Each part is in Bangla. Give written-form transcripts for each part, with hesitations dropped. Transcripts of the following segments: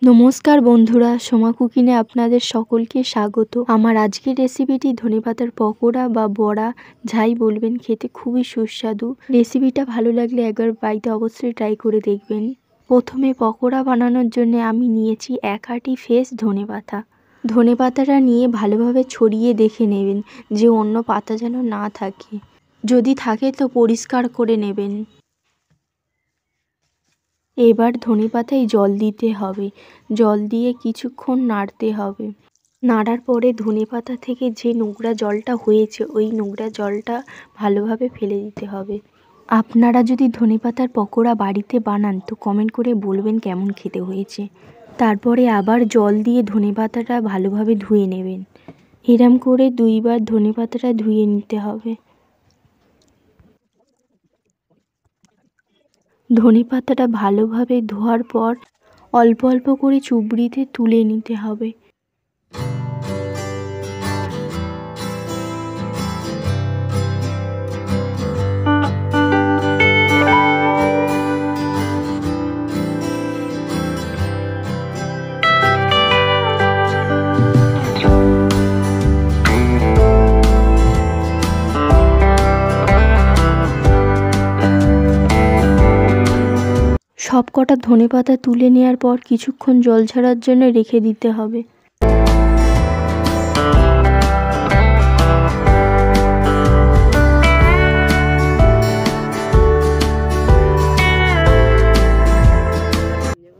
নমস্কার বন্ধুরা, সোমা কুকিংয়ে আপনাদের সকলকে স্বাগত। আমার আজকের রেসিপিটি ধনেপাতার পকোড়া বা বড়া, যাই বলবেন, খেতে খুবই সুস্বাদু। রেসিপিটা ভালো লাগলে একবার বাড়িতে অবশ্যই ট্রাই করে দেখবেন। প্রথমে পকোড়া বানানোর জন্য আমি নিয়েছি 1 আঁটি ফ্রেশ ধনেপাতা। ধনেপাতাটা নিয়ে ভালোভাবে ছড়িয়ে দেখে নেবেন যে অন্য পাতা যেন না থাকে, যদি থাকে তো পরিষ্কার করে নেবেন। এবার ধনেপাতায় জল দিতে হবে, জল দিয়ে কিছুক্ষণ নাড়তে হবে। নাড়ার পরে ধনেপাতা থেকে যে নোংরা জলটা হয়েছে ওই নোংরা জলটা ভালোভাবে ফেলে দিতে হবে। আপনারা যদি ধনেপাতার পকোড়া বাড়িতে বানান তো কমেন্ট করে বলবেন কেমন খেতে হয়েছে। তারপরে আবার জল দিয়ে ধনেপাতাটা ভালোভাবে ধুয়ে নেবেন। এরম করে 2 বার ধনেপাতাটা ধুয়ে নিতে হবে। ধনেপাতাটা ভালোভাবে ধোয়ার পর অল্প অল্প করে চুবড়িতে তুলে নিতে হবে। সব কটা ধনেপাতা তুলে নেওয়ার পর কিছুক্ষণ জল ঝরার জন্য রেখে দিতে হবে।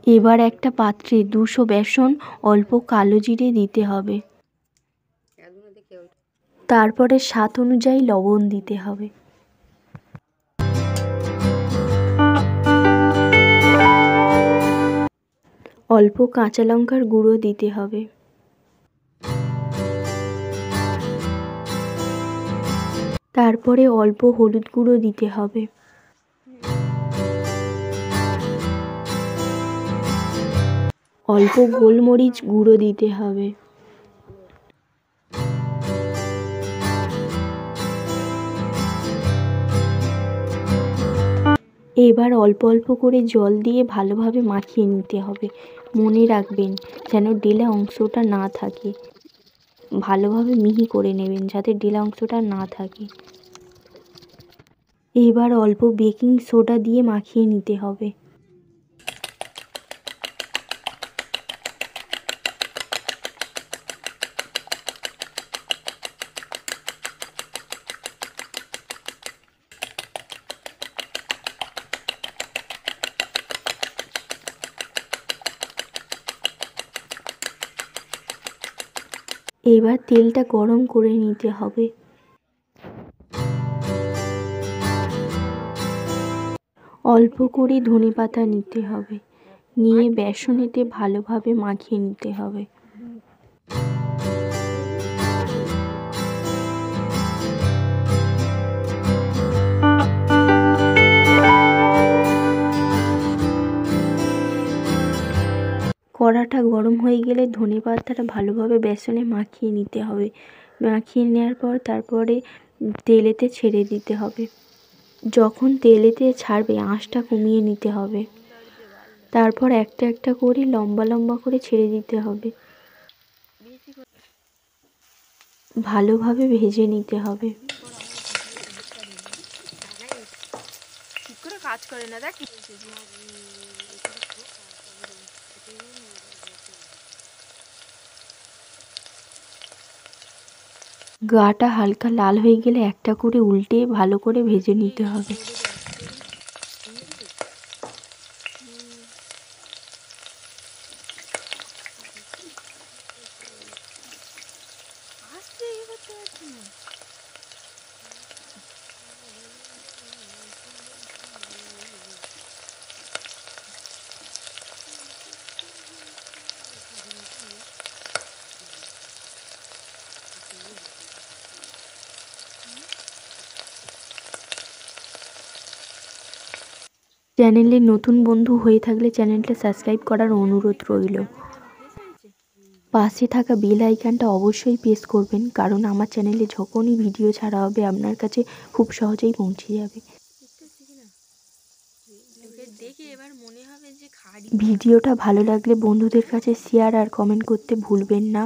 এবার একটা পাত্রে 200 বেসন, অল্প কালো জিরে দিতে হবে। তারপরে স্বাদ অনুযায়ী লবণ দিতে হবে। অল্প কাঁচা লঙ্কার গুঁড়ো দিতে হবে। তারপরে অল্প হলুদ গুঁড়ো দিতে হবে। অল্প গোলমরিচ গুঁড়ো দিতে হবে। এবার অল্প অল্প করে জল দিয়ে ভালোভাবে মাখিয়ে নিতে হবে। মনে রাখবেন যেন ডেলা অংশটা না থাকে। ভালোভাবে মিহি করে নেবেন যাতে ডেলা অংশটা না থাকে। এবার অল্প বেকিং সোডা দিয়ে মাখিয়ে নিতে হবে। এবার তেলটা গরম করে নিতে হবে। অল্প করে ধনেপাতা নিতে হবে, নিয়ে বেসনেতে ভালোভাবে মাখিয়ে নিতে হবে। কড়াটা গরম হয়ে গেলে ধনেপাতাটা ভালোভাবে বেসনে মাখিয়ে নিতে হবে। মাখিয়ে নেওয়ার পর তারপরে তেলেতে ছেড়ে দিতে হবে। যখন তেলেতে ছাড়বে আঁচটা কমিয়ে নিতে হবে। তারপর একটা একটা করে লম্বা লম্বা করে ছেড়ে দিতে হবে। ভালোভাবে ভেজে নিতে হবে। কাজ করে না দেখ। গাটা হালকা লাল হয়ে গেলে একটা করে উল্টে ভালো করে ভেজে নিতে হবে। চ্যানেলে নতুন বন্ধু হয়ে থাকলে চ্যানেলটা সাবস্ক্রাইব করার অনুরোধ রইল। পাশে থাকা বেল আইকনটা অবশ্যই প্রেস করবেন, কারণ আমার চ্যানেলে যখনই ভিডিও ছাড়া হবে আপনার কাছে খুব সহজেই পৌঁছে যাবে। দেখে এবার মনে হবে যে খাট ভিডিওটা ভালো লাগলে বন্ধুদের কাছে শেয়ার আর কমেন্ট করতে ভুলবেন না।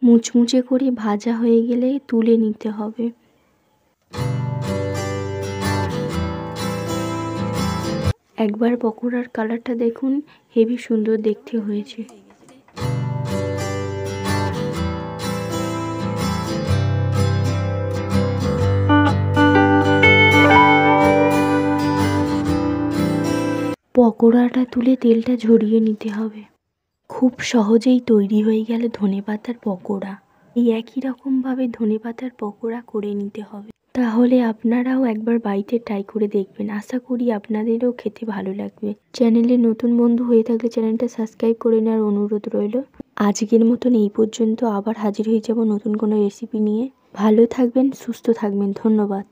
মুচমুচে করে ভাজা হয়ে গেলে তুলে নিতে হবে। একবার পকোড়ার কালারটা দেখুন, হেবি সুন্দর দেখতে হয়েছে। পকোড়াটা তুলে তেলটা ঝরিয়ে নিতে হবে। খুব সহজেই তৈরি হয়ে গেল ধনেপাতার পকোড়া। এই একই রকমভাবে ধনেপাতার পকোড়া করে নিতে হবে। তাহলে আপনারাও একবার বাড়িতে ট্রাই করে দেখবেন। আশা করি আপনাদেরও খেতে ভালো লাগবে। চ্যানেলে নতুন বন্ধু হয়ে থাকলে চ্যানেলটা সাবস্ক্রাইব করে নেওয়ার অনুরোধ রইল। আজকের মতন এই পর্যন্ত, আবার হাজির হয়ে যাব নতুন কোনো রেসিপি নিয়ে। ভালো থাকবেন, সুস্থ থাকবেন। ধন্যবাদ।